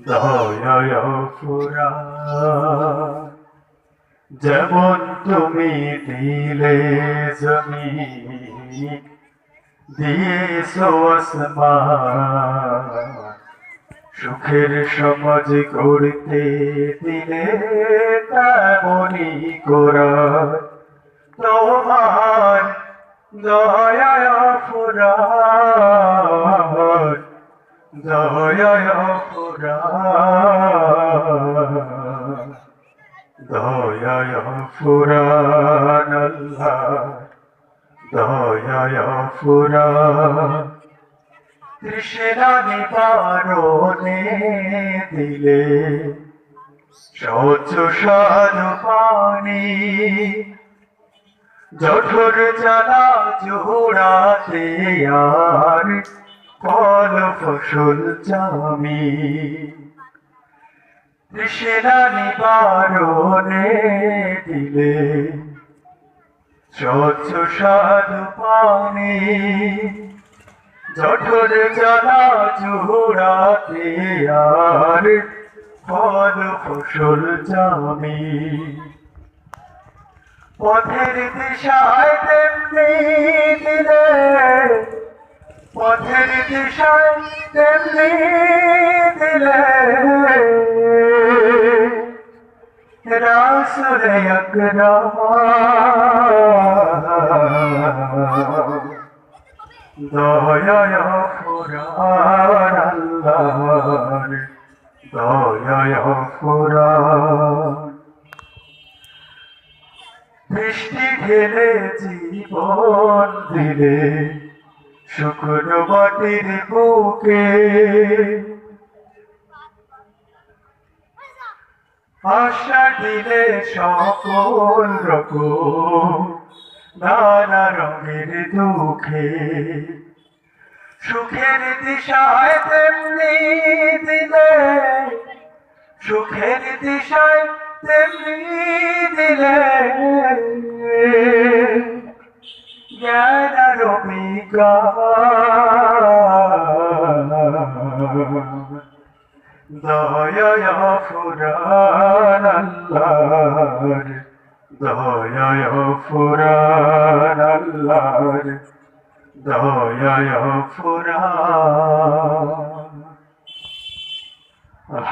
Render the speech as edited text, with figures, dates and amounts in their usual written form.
দয়ায় ফুরাত যেমন তুমি দিলে জমি দিয়েছো আসমান সুখের সমাজ গড়তে দিলে তেমনি করার তোমার দয়ায় ফুরাত দয়ায় ফুরান দয়ায় ফুরান আল্লাহ দয়ায় ফুরান তৃষ্ণা নিবারণে দিলে স্বচ্ছ সাধু পানি জঠর জ্বালা জোড়াতে আর ফল ফসল জামি তৃষ্ণা নিবারণে দিলে স্বচ্ছ সাধু পানি জঠর জ্বালা জোড়াতে আর ফল ফসল জামি পথের দিশায় তেমনি দিলে পথের দিশায় তেমনি দিলে রাসূলে আকরাম দয়ায় ফুরান আল্লাহর দয়ায় ফুরান বৃষ্টি ঢেলে জীবন দিলে শুকনো মাটির বুকে আশা দিলে সকল রকম নানা রঙের দুঃখে সুখের দিশায় তেমনি দিলে সুখের দিশায় তেমনি দিলে জ্ঞান দয়ায় ফুরান আল্লাহর দয়ায় ফুরান আল্লাহর দয়ায় ফুরান